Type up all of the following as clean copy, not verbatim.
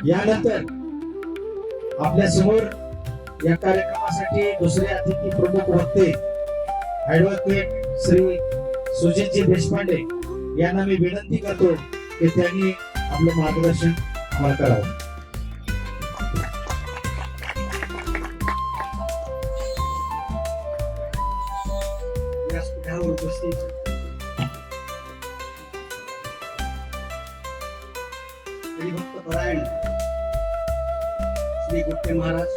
यानंतर आपल्या समोर या कार्यक्रमासाठी दुसरे अतिथी प्रमुख वक्ते ऍडव्होकेट श्री सुजितजी देशपांडे यांना मी विनंती करतो की त्यांनी आपलं मार्गदर्शन आम्हाला करावं. व्यासपीठावर उपस्थित हरिभक्त परायण श्री गुप्ते महाराज,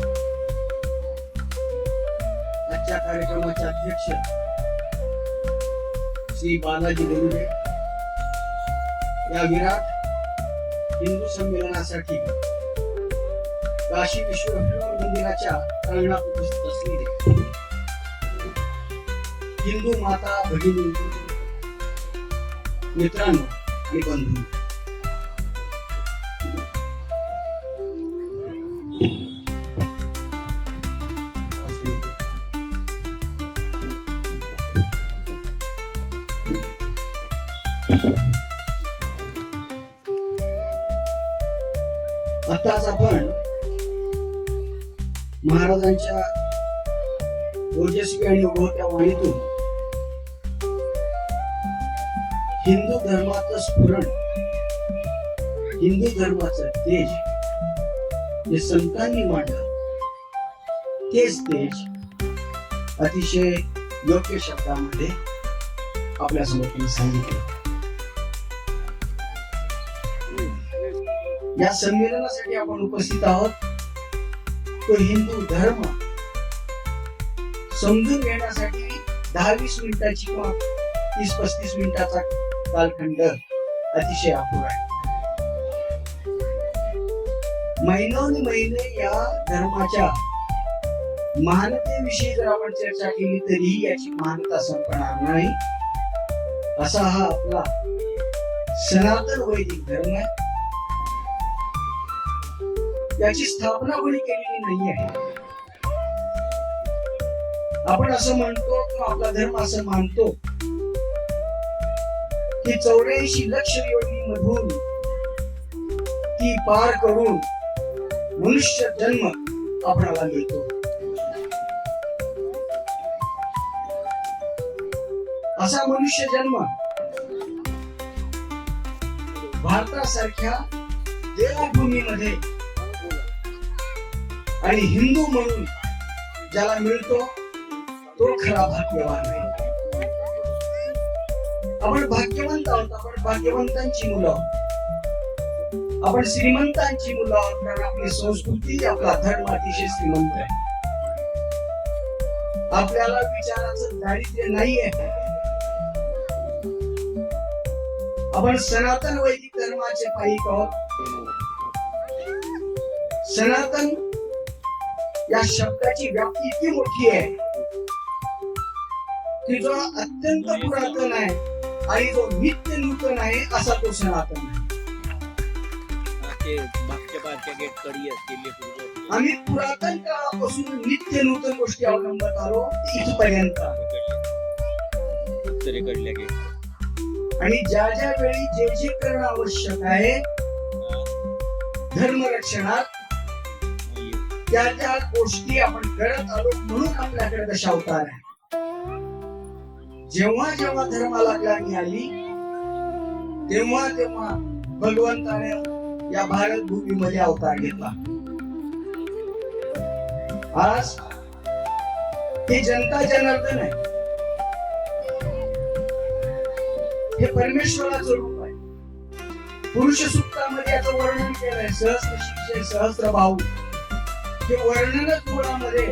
आजच्या कार्यक्रमाचे अध्यक्ष श्री बालाजी बोरुडे, या विराट हिंदू संमेलनासाठी काशी विश्वेश्वर मंदिराच्या प्रांगणात उपस्थित असलेले हिंदू माता भगिनी, मित्रांनो आणि बंधू, आताच आपण महाराजांच्या ओजस्वी आणि उगवत्या वाणीतून हिंदू धर्माचं स्फुरण, हिंदू धर्माचं तेज जे संतांनी मांडलं, तेच तेज अतिशय योग्य शब्दामध्ये आपल्यासमोर त्यांनी सांगितलं. या संमेलनासाठी आपण उपस्थित आहोत. तो हिंदू धर्म समजून घेण्यासाठी 10-20 मिनिटाची किंवा 30-35 मिनिटाचा कालखंड अतिशय अपुरा आहे. महिने या धर्माच्या महानतेविषयी जर आपण चर्चा केली तरीही याची महानता संपणार नाही. असा हा आपला सनातन वैदिक धर्म आहे. याची स्थापना कोणी केलेली नाही आहे. आपण असं म्हणतो किंवा आपला धर्म असं मानतो की 84 लक्ष योनी मधून ती पार करून मनुष्य जन्म आपणाला मिळतो. असा मनुष्य जन्म भारतासारख्या देवभूमीमध्ये आणि हिंदू म्हणून ज्याला मिळतो तो खरा भाग्यवान आहे. आपण भाग्यवंत आहोत. आपण भाग्यवंतांची मुलं आहोत. आपण श्रीमंतांची मुलं आहोत, कारण आपली संस्कृती, आपला धर्म अतिशय श्रीमंत आहे. आपल्याला विचाराचं दारिद्र्य नाही आहे. आपण सनातन वैदिक धर्माचे पाईक आहोत. सनातन या शब्दाची व्याप्ती इतकी मोठी आहे की जो अत्यंत पुरातन आहे आणि जो नित्य नूतन आहे असा तो सनातन आहे. आम्ही पुरातन काळापासून नित्य नूतन गोष्टी अवलंबत आलो इथपर्यंत. आणि ज्या ज्या वेळी जे जे करणं आवश्यक आहे धर्मरक्षणात, त्या त्या गोष्टी आपण करत आलो. म्हणून आपल्याकडे दशावतार आहे. जेव्हा जेव्हा धर्माला ग्लानी आली तेव्हा तेव्हा भगवंताने या भारत भूमीमध्ये अवतार घेतला. आज हे जनता जनार्दन आहे. हे परमेश्वराचं रूप आहे. पुरुष सूक्तामध्ये याचं वर्णन केलंय. सहस्र शिक्षे सहस्र भाऊ. हे वर्णनच मुळामध्ये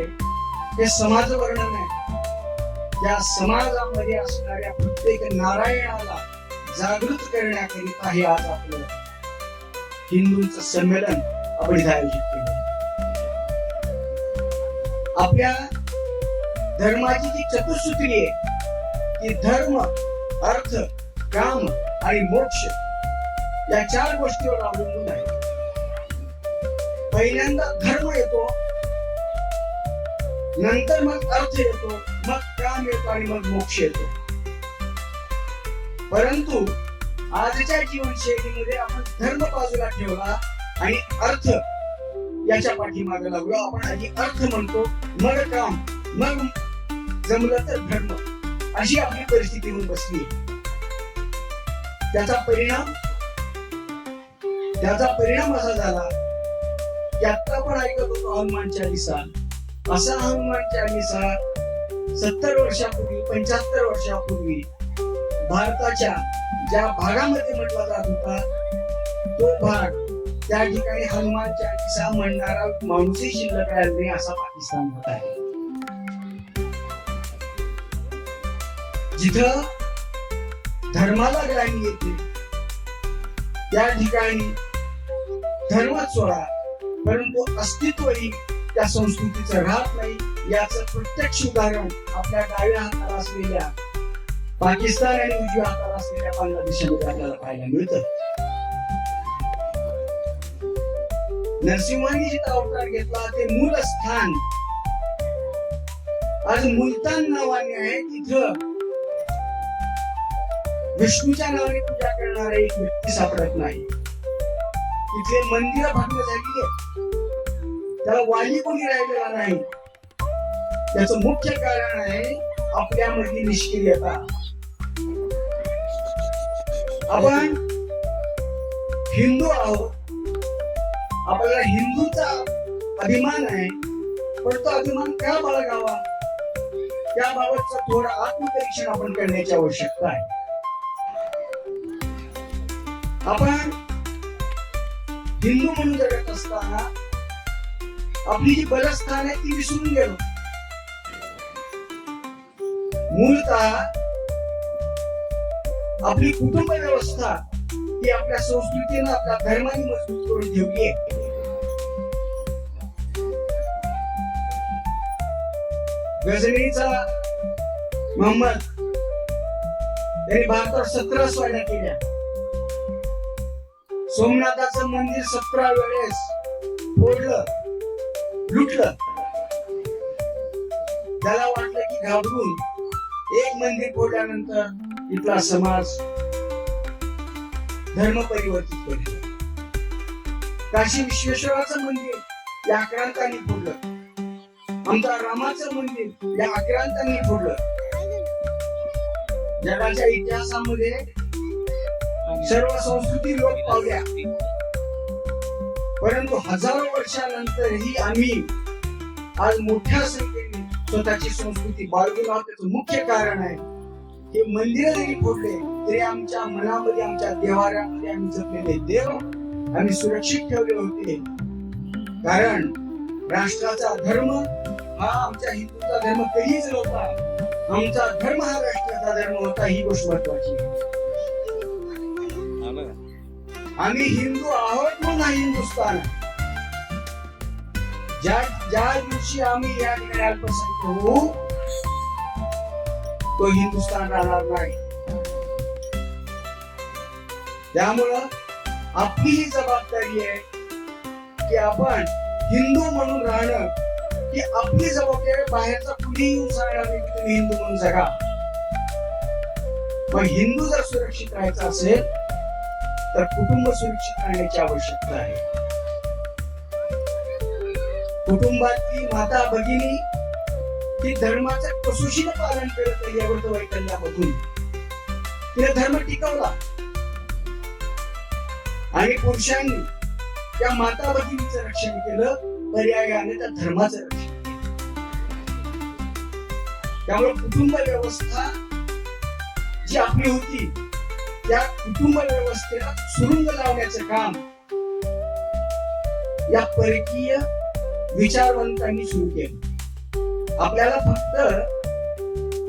हे समाज वर्णन आहे. या समाजामध्ये असणाऱ्या प्रत्येक नारायणाला जागृत करण्याकरिता हे आज आपलं हिंदूंचं संमेलन आपण इथे आयोजित केलं. आपल्या धर्माची जी चतुसूत्री आहे ती धर्म, अर्थ, काम आणि मोक्ष या 4 गोष्टीवर अवलंबून आहे. पहिल्यांदा धर्म येतो, नंतर मग अर्थ येतो, मग काम येतो आणि मग मोक्ष येतो. परंतु आजच्या जीवनशैलीमध्ये आपण धर्म बाजूला ठेवला आणि अर्थ याच्या पाठीमागे लागलो आपण. आधी अर्थ म्हणतो, मग काम, मग जमलं तर धर्म, अशी आपली परिस्थिती होऊन बसली. त्याचा परिणाम असा झाला की आता पण ऐकत होतो हनुमान चालीसा. असा हनुमान चालीसा 70 वर्षापूर्वी, 75 वर्षापूर्वी भारताच्या ज्या भागामध्ये म्हटला जात होता, तो भाग, त्या ठिकाणी हनुमान चालीसा म्हणणारा माणूसही शिल्लक राहिला नाही, असा पाकिस्तान होत आहे. जिथं धर्माला ग्लानी येते त्या ठिकाणी धर्मच सोडा, परंतु अस्तित्वही त्या संस्कृतीचं राहत नाही. याचं प्रत्यक्ष उदाहरण आपल्या डाव्या हाताला असलेल्या पाकिस्तान आणि उजव्या हाताला असलेल्या बांगलादेशामध्ये आपल्याला पाहायला मिळतं. नरसिंहांनी जिथं अवतार घेतला ते मूल स्थान आज मुलतान नावाने आहे. तिथं विष्णूच्या नावाने पूजा करणारा एक व्यक्ती सापडत नाही. तिथले मंदिर भग्न झाली आहेत, त्याला वाली कोणी राहिलेला नाही. त्याचं मुख्य कारण आहे आपल्यामधली निष्क्रियता. आपण हिंदू आहोत, आपल्याला हिंदूचा अभिमान आहे, पण तो अभिमान का बाळगावा त्याबाबतचं थोडं आत्मपरीक्षण आपण करण्याची आवश्यकता आहे. आपण हिंदू म्हणून जगत असताना आपली जी बलस्थान आहे ती विसरून गेलो. मूलतः आपली कुटुंब व्यवस्था ही आपल्या संस्कृतीनं, आपल्या धर्माने मजबूत करून ठेवली आहे. गजनीचा मोहम्मद त्यांनी भारतावर 17 स्वाऱ्या केल्या. सोमनाथाचं मंदिर 17 वेळेस फोडलं, लुटलं. त्याला वाटलं की घाबरून एक मंदिर फोडल्यानंतर इथला समाज धर्म परिवर्तित करेल. काशी विश्वेश्वराचं मंदिर या आक्रांतांनी फोडलं. आमच्या रामाचं मंदिर या आक्रांतांनी फोडलं. जगाच्या इतिहासामध्ये सर्व संस्कृती लोप पावल्या, परंतु हजारो वर्षानंतरही आम्ही आज मोठ्या संख्येने स्वतःची संस्कृती बाळगून आहोत. त्याचं मुख्य कारण आहे हे मंदिर जरी फोडले तरी आमच्या मनामध्ये, आमच्या देवाऱ्यामध्ये आम्ही जपलेले देव आम्ही सुरक्षित ठेवले होते. कारण राष्ट्राचा धर्म हा आमच्या हिंदूचा धर्म कधीच नव्हता. आमचा धर्म हा राष्ट्राचा धर्म होता. ही गोष्ट महत्वाची. आम्ही हिंदू आहोत म्हणून हा हिंदुस्थान. ज्या दिवशी आम्ही या ठिकाणी अल्पसंख्याक होऊ तो हिंदुस्थान राहणार नाही. त्यामुळं आपली ही जबाबदारी आहे की आपण हिंदू म्हणून राहणं ही आपली जबाबदारी. बाहेरचा कुणी येऊन सांगणार नाही की तुम्ही हिंदू म्हणून जगा. पण हिंदू जर सुरक्षित राहायचं असेल तर कुटुंब सुरक्षित राहण्याची आवश्यकता आहे. कुटुंबातली माता भगिनी ती धर्माचं कसोशीनं पालन करत नाही. या वैकल्यामधून तिने धर्म टिकवला आणि पुरुषांनी त्या माता भगिनीचं रक्षण केलं, पर्यायाने त्या धर्माचं रक्षण केलं. त्यामुळे कुटुंब व्यवस्था जी आपली होती त्या कुटुंब व्यवस्थेला सुरुंग लावण्याचं काम या परकीय विचारवंतांनी सुरू केलं. आपल्याला फक्त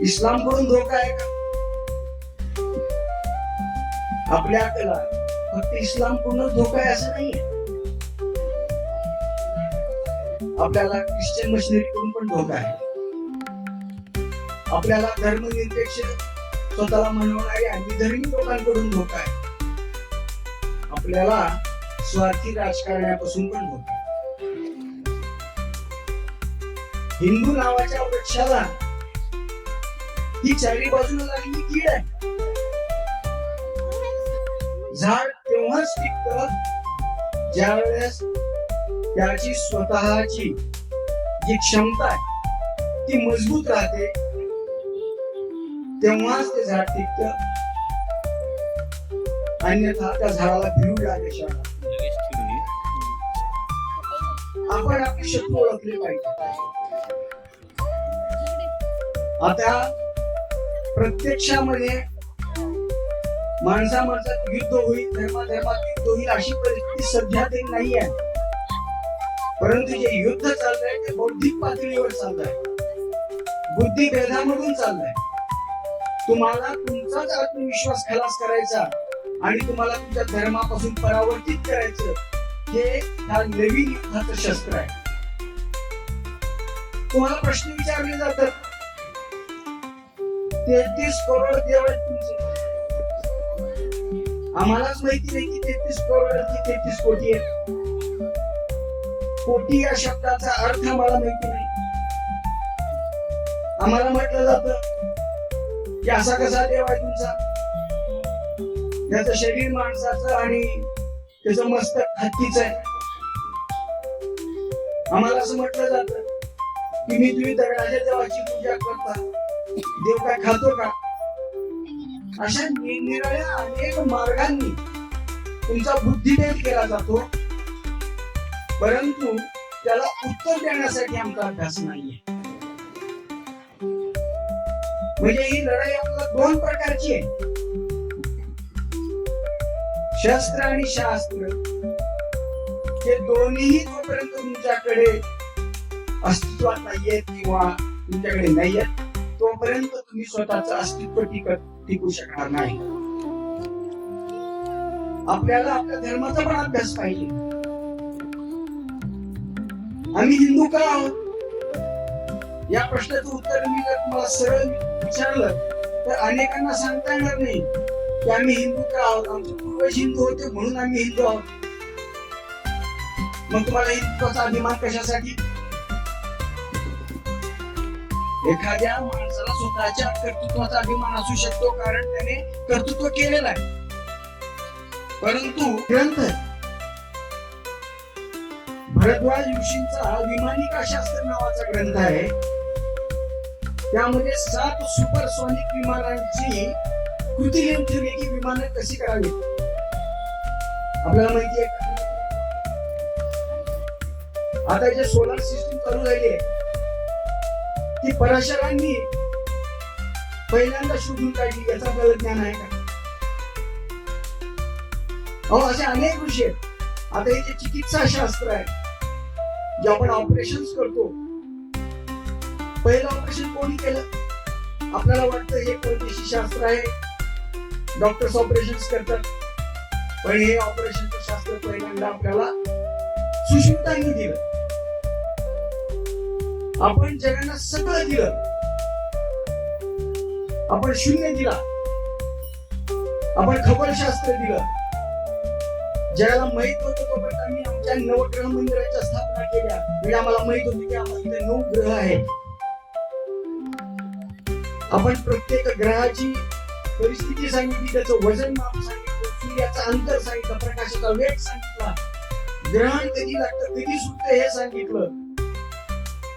इस्लामकडून धोका आहे का? आपल्याला फक्त इस्लामकडून धोका आहे असं नाहीये. आपल्याला ख्रिश्चन मशिनरीकडून पण धोका आहे. आपल्याला धर्मनिरपेक्ष स्वतःला म्हणणारे आणि धर्मी लोकांकडून धोका आहे. आपल्याला स्वार्थी राजकारणापासून पण धोका आहे. हिंदू नावाच्या वृक्षाला ही चारी बाजूला लागलेली कीड आहे. झाड तेव्हाच टिकतं ज्या वेळेस त्याची स्वतःची जी क्षमता आहे ती मजबूत राहते, तेव्हाच ते झाड टिकतं. अन्यथा त्या झाडाला भिरू लागेल. आपण आपली शत्रू ओळखले पाहिजे. आता प्रत्यक्षामध्ये माणसा माणसात युद्ध होईल, धर्माधर्मात युद्ध होईल अशी परिस्थिती सध्या तरी नाही आहे. परंतु जे युद्ध चाललंय ते बौद्धिक पातळीवर चाललंय, बुद्धिभेदामधून चाललंय. तुम्हाला तुमचाच आत्मविश्वास खलास करायचा आणि तुम्हाला तुमच्या धर्मापासून परावर्तित करायचं, हे ह्या नवीन युद्धाचं शस्त्र आहे. तुम्हाला प्रश्न विचारले जातात, 33 करोड देव आहेत तुमचे. आम्हालाच माहिती नाही की 33 करोड की 33 कोटी आहेत. कोटी या शब्दाचा अर्थ आम्हाला माहिती नाही. आम्हाला म्हटलं जातं की असा कसा देव आहे तुमचा, त्याचं शरीर माणसाचं आणि त्याचं मस्तक हत्तीचं आहे. आम्हाला असं म्हटलं जातं की तुम्ही दगडाच्या देवाची पूजा करता, देव काय खातो का? अशा निरनिराळ्या अनेक मार्गांनी तुमचा बुद्धिभेद केला जातो, परंतु त्याला उत्तर देण्यासाठी आमचा अभ्यास नाहीये. म्हणजे ही लढाई आपल्याला दोन प्रकारची आहे, शस्त्र आणि शास्त्र. हे दोन्ही जोपर्यंत तुमच्याकडे अस्तित्वात नाहीयेत किंवा तुमच्याकडे नाहीयेत, तोपर्यंत तुम्ही स्वतःचं अस्तित्व टिकू शकणार नाही. आपल्याला आपल्या धर्माचा पण अभ्यास पाहिजे. आम्ही हिंदू का आहोत या प्रश्नाचं उत्तर मी जर तुम्हाला सरळ विचारलं तर अनेकांना सांगता येणार नाही की आम्ही हिंदू का आहोत. आमचे पूर्वज हिंदू होते म्हणून आम्ही हिंदू आहोत. मग तुम्हाला हिंदुत्वाचा अभिमान कशासाठी? एखाद्या माणसाला स्वतःच्या कर्तृत्वाचा अभिमान असू शकतो कारण त्याने कर्तृत्व केलेलं आहे, परंतु ग्रंथ भरद्वाज ऋषींचा विमानिका शास्त्र नावाचा ग्रंथ आहे. त्यामध्ये 7 सुपरसॉनिक विमानांची कृती लिहून ठेवली की विमानं कशी करावी. आपल्याला माहिती आहे आता जे सोलार सिस्टीम चालू झाली आहे ती पराशरांनी पहिल्यांदा शोधून काढली, याचा आपल्याला ज्ञान आहे का? असे अनेक विषय. आता हे जे चिकित्सा शास्त्र आहे, जे आपण ऑपरेशन करतो, पहिलं ऑपरेशन कोणी केलं? आपल्याला वाटतं हे परदेशी शास्त्र आहे, डॉक्टर्स ऑपरेशन करतात, पण हे ऑपरेशनचं शास्त्र पहिल्यांदा आपल्याला सुश्रुतांनी दिलं. आपण जगांना सगळं दिलं, आपण शून्य दिला. आपण खगोलशास्त्र दिलं, जगाला माहित होतं तोपर्यंत आम्ही आमच्या नवग्रह मंदिराच्या स्थापना केल्या. म्हणजे आम्हाला माहित होतं की आम्हाला इथे 9 ग्रह आहेत. आपण प्रत्येक ग्रहाची परिस्थिती सांगितली, त्याचं वजन माप सांगितलं, सूर्याचं अंतर सांगितलं, प्रकाशाचा वेग सांगितला, ग्रहण कधी लागतं कधी सुटतं हे सांगितलं,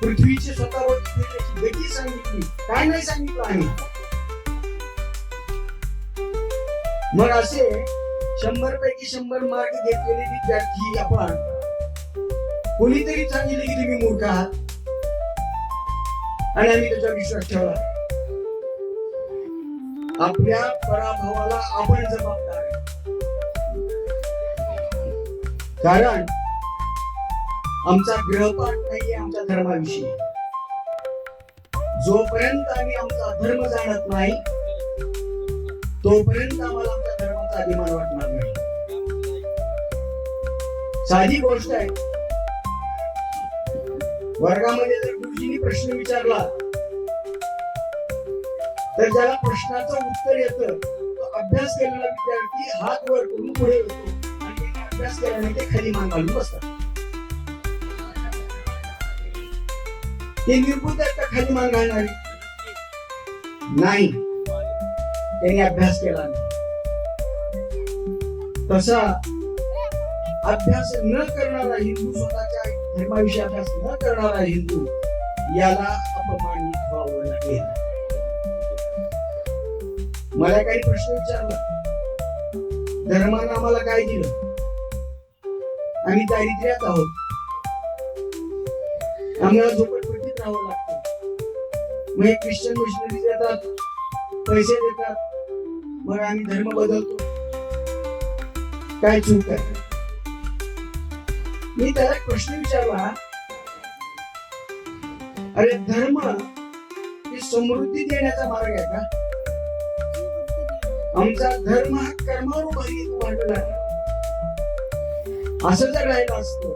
पृथ्वीची स्वतःवरती फिरण्याची गती सांगितली. काय नाही सांगितलं आम्ही. मग असे 100 पैकी 100 मार्क घेतलेले विद्यार्थी आपण कोणीतरी सांगितले की तुम्ही मूर्ख आहात आणि आम्ही त्याचा विश्वास ठेवला. आपल्या पराभवाला आपण जबाबदार आहे. कारण आमचा ग्रहपाठ नाहीये आमच्या धर्माविषयी. जोपर्यंत आम्ही आमचा धर्म जाणत नाही तोपर्यंत आम्हाला आमच्या धर्माचा अभिमान वाटणार नाही. साधी गोष्ट आहे. वर्गामध्ये जर गुरुजींनी प्रश्न विचारला तर ज्याला प्रश्नाचं उत्तर येतं तो अभ्यास केलेला विद्यार्थी हात वर करून पुढे येतो आणि त्याने अभ्यास केल्याने ते खाली मान घालून बसतात. ते निर्बुद्ध आहेत का खाली मान घालणारे? नाही, त्यांनी अभ्यास केला नाही. तसा अभ्यास न करणारा हिंदू, स्वतःच्या धर्माविषयी अभ्यास न करणारा हिंदू याला अपमानित व्हावं लागेल. मला काही प्रश्न विचारला, धर्मानं आम्हाला काय दिलं? आम्ही दारिद्र्यात आहोत, आम्हाला झोपडपट्टीत राहावं लागतं. मग हे ख्रिश्चन मिशनरी देतात, पैसे देतात, मग आम्ही धर्म बदलतो. काय चूक आहे? मी त्याला एक प्रश्न विचारला, अरे धर्म ही समृद्धी देण्याचा मार्ग आहे का? आमचा धर्म हा कर्मावर उभारलेला आहे. असं जर राहिलं असतं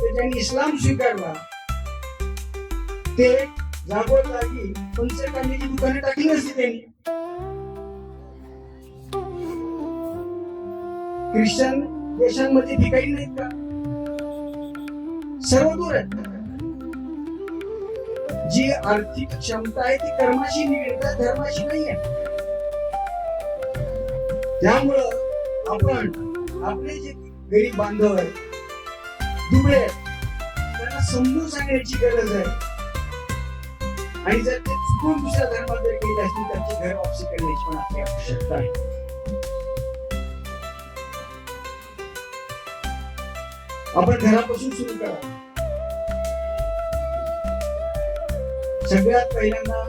तर ज्यांनी इस्लाम स्वीकारला ते जागोजागी पंचकांड्याची दुकाने टाकली नसती त्यांनी. ख्रिश्चन देशांमध्ये भिकारी नाहीत का? सर्व दूर आहेत. जी आर्थिक क्षमता आहे ती कर्माशी निगडीत आहे, धर्माशी नाही आहे. त्यामुळं आपण आपले जे गरीब बांधव आहेत, दुबळे आहेत, त्यांना समजून सांगण्याची गरज आहे. आणि जर ते चुकून दुसऱ्या धर्मात जर गेले असतील त्यांची घर वापसी करण्याची पण आपली आवश्यकता आहे. आपण घरापासून सुरू करा. सगळ्यात पहिल्यांदा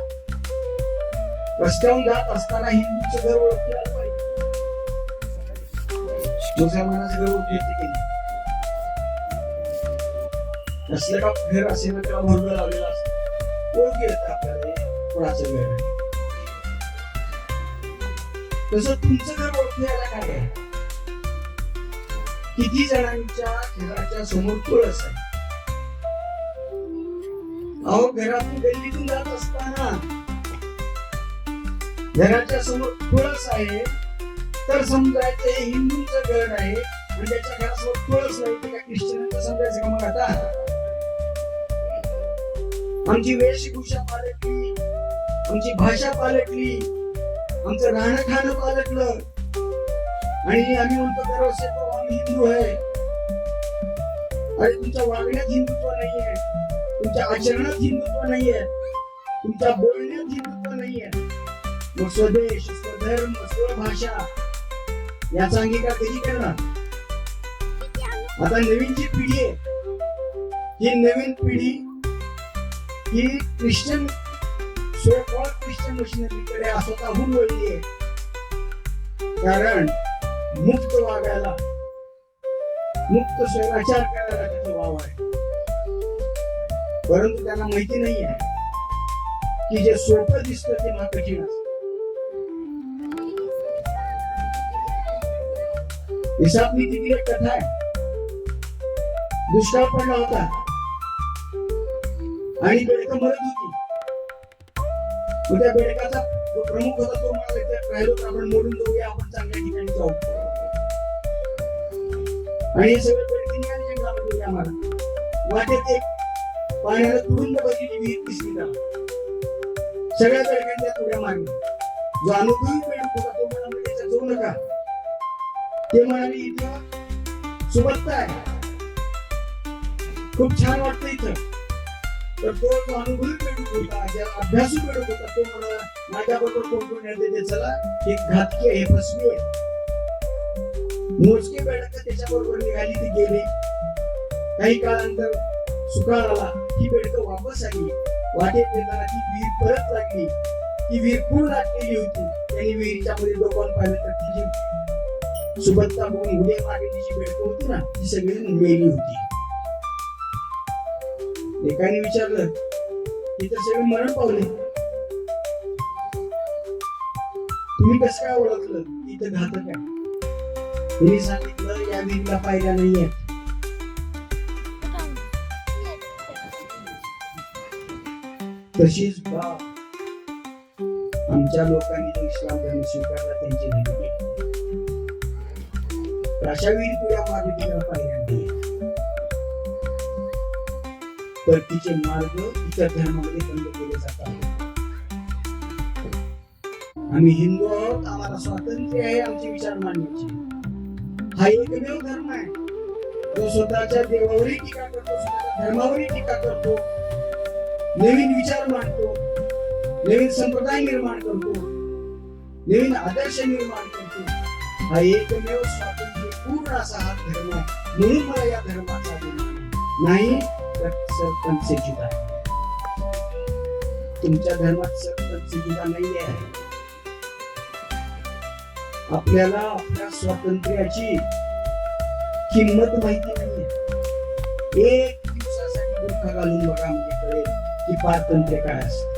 रस्त्यावरून जात असताना हिंदूचं घर ओळखलं पाहिजे, मुसलमानाचं घर ओळखलं की नाही. असलं का घर असेल ना त्याला भरलं लावलेलं असतं, ओळखी येतं आपल्याला कोणाचं घर आहे. तसं तुमचं घर ओळखायला काय आहे? किती जणांच्या घराच्या समोर तुळस आहे? अहो, घरातून गल्लीतून जात असताना घराच्या समोर तुळस आहे तर समजायचं हे हिंदूंचं घर आहे, आणि त्याच्या घरासमोर तुळस नाही ते काय ख्रिश्चनांचं समजायचं का? मग आता आमची वेशभूषा पालटली, आमची भाषा पालटली, आमचं राहणं खाणं पालटलं, आणि आम्ही म्हणतो दरवर्षी आम्ही हिंदू आहे. अरे तुमच्या वागण्यात हिंदुत्व नाहीये, तुमच्या आचरणात हिंदुत्व नाहीये, तुमच्या बोलण्यात हिंदुत्व नाहीये. मग स्वदेश, स्वधर्म, स्वभाषा याचा अंगीकार कधी करणार? आता नवीन जी पिढी आहे, ही नवीन पिढी ही ख्रिश्चन, सो कॉल्ड ख्रिश्चन मशिनरीकडे स्वतःहून वळली आहे. कारण मुक्त वागायला, मुक्त स्वैराचार करायला त्याचा वाव आहे. परंतु त्यांना माहिती नाही आहे की जे सोपं दिसतं ते महा कठीण असतं. हिसाब नीतीतील एक कथा आहे. दुष्काळ पडला होता आणि बेडकं मरत होती. त्या बेडकाचा जो प्रमुख होता तो म्हणाला, इथे राहिलो तर आपण मोडून जाऊया, आपण चांगल्या ठिकाणी जाऊ. आणि हे सगळे बेडके निघाले जंगलामध्ये उड्या मारत. वाटेत एक पाण्याला तुडून बघितली विहीर दिसली त्याला. सगळ्या बेडकांच्या उड्या मारल्या. जो अनुभवी बेडक होता तो म्हणाला, त्याच्यात जाऊ नका. ते म्हणाले, इथं सुबत्ता आहे, खूप छान वाटतं इथं. तर तो जो अनुभवी बेडूक होता, ज्याला अभ्यासू बेडूक होता, तो म्हणाला, माझ्याबरोबर कोण कोण येते ते चला, हे घातकी आहे, हे फसवी आहे. मोजके बेडक त्याच्याबरोबर निघाली, ते गेले. काही काळानंतर सुकाळ आला, ही बेडकं वापस आली. वाटेत येताना ती विहीर परत लागली. ती विहीर पूर्ण लागलेली होती. त्यांनी विहिरीच्या मध्ये डोकावून पाहिलं तर तिची सुबत्ता म्हणून उड्या मारलेली जी बेडकं होती ना, ती सगळी मेली होती. एकाने विचारलं, इथं सगळे मरण पावले, तुम्ही कसं काय ओळखलं इथं घातक आहे? तिने सांगितलं, या विहिरीला पायऱ्या नाहीये. तशीच बाब आमच्या लोकांनी जो इस्लाम धर्म स्वीकारला त्यांची नाही. अशा विहिरी पुढ्या मागे तिला पायऱ्या नाही. परतीचे मार्ग इतर धर्मामध्ये बंद केले जातात. आम्ही हिंदू आहोत, आम्हाला स्वातंत्र्य आहे आमचे विचार मांडण्याचे. हा एकमेव धर्म आहे जो स्वतःच्या देवावरही टीका करतो, स्वतःच्या धर्मावरही टीका करतो, नवीन विचार मांडतो, नवीन संप्रदाय निर्माण करतो, नवीन आदर्श निर्माण करतो, हा एकमेव स्वातंत्र्य पूर्ण असा हा धर्म आहे. म्हणून मला या धर्माचा अभिमान नाही तर सरपंचीचा आहे. तुमच्या धर्मात सरपंचीचा नाही आहे. आपल्याला आपल्या स्वातंत्र्याची किंमत माहिती नाहीये. एक दिवसासाठी दुःख घालून बघा म्हणजे कळेल की पारतंत्र्य काय असतं.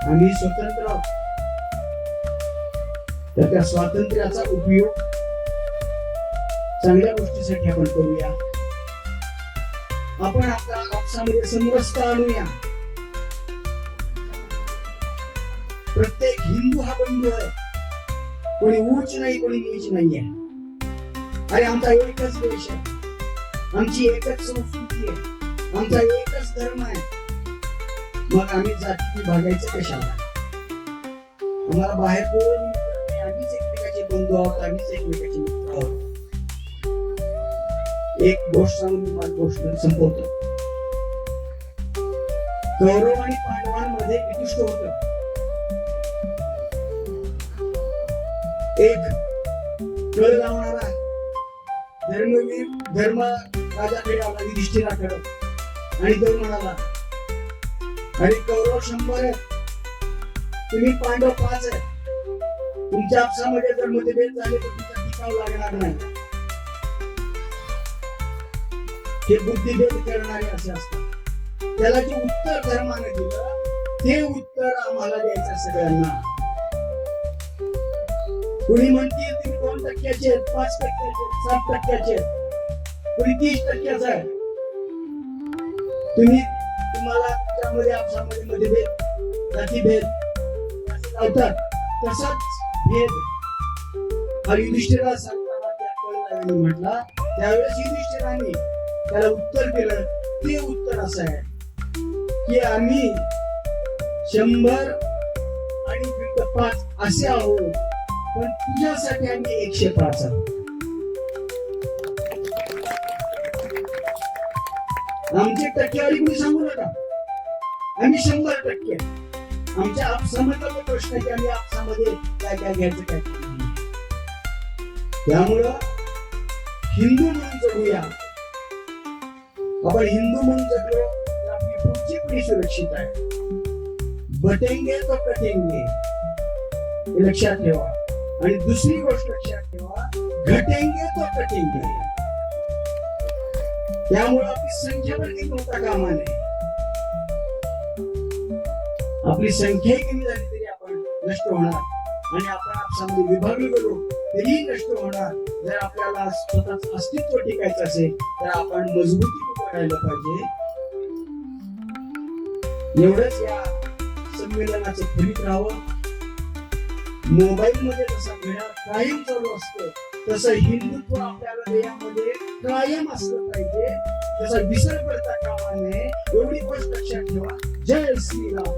आम्ही स्वतंत्र आहोत, तर त्या स्वातंत्र्याचा उपयोग चांगल्या गोष्टीसाठी आपण करूया. आपण आपल्या आपसामध्ये समरसता आणूया. प्रत्येक हिंदू हा बंधू आहे. कोणी उच्च नाही, कोणी नीच नाहीये. अरे आमचा एकच देश आहे, आमची एकच संस्कृती आहे, आमचा एकच धर्म आहे. मग आम्ही जाती भागायचं कशाला? आम्हाला बाहेर कोण मित्र नाही. आम्हीच एकमेकाचे बंधू आहोत, आम्हीच एकमेकाचे मित्र आहोत. एक गोष्ट सांगून मी माझी गोष्ट संपवतो. कौरव आणि पांडवांमध्ये युधिष्ठिर होतं. एक कळ लावणारा धर्मवीर धर्म राजाकडे आला, युधिष्ठिराकडे, आणि तो म्हणाला, अरे कौरव 100 आहेत, तुम्ही पांडव 5 आहेत. तुमच्या आपसामध्ये जर मतभेद झाले तर तुमचा टिकाव लागणार नाही. हे बुद्धिभेद करणारे असे असतात. त्याला जे उत्तर धर्माने दिलं ते उत्तर आम्हाला द्यायचं सगळ्यांना. कुणी म्हणतील तुम्ही 2% आहेत, 5% 7% कुणी 30% आहे. तुम्हाला त्यामध्ये आपसामध्ये मतभेद, जातीभेद लावतात. तसाच भेद हा युधिष्ठिराला सांगताना त्या कळल्याने म्हटला. त्यावेळेस युधिष्ठिराने त्याला उत्तर दिलं. ते उत्तर असं आहे की आम्ही 100 आणि 5 असे आहोत, पण तुझ्यासाठी आम्ही 105 आहोत. आमची टक्केवारी कुणी सांगू नका. आम्ही 100% आमच्या आपसामधला प्रश्न आहे की आम्ही आपसामध्ये काय काय घ्यायचं काय. त्यामुळं हिंदू म्हणून जगूया. आपण हिंदू म्हणून जगलो तर आपली पुढची पिढी सुरक्षित आहे. बटेंगे तो कटेंगे हे लक्षात ठेवा. आणि दुसरी गोष्ट लक्षात ठेवा, घटेंगे तो कटेंगे. त्यामुळे आपली संख्या पण कमी होता कामा नये. आपली संख्या कमी झाली तरी आपण नष्ट होणार, आणि आपण आपसामध्ये विभागलो गेलो तरी नष्ट होणार. जर आपल्याला स्वतःच अस्तित्व टिकायचं असेल तर आपण मजबूती करायला पाहिजे. एवढंच या संमेलनाचं फलित राहावं. मोबाईल मध्ये जसा घड्याळ कायम चालू असतं तसं हिंदुत्व आपल्याला यामध्ये कायम असलं पाहिजे. त्याचा विसर पडता कामा नये. एवढी गोष्ट लक्षात ठेवा. जय श्रीराम.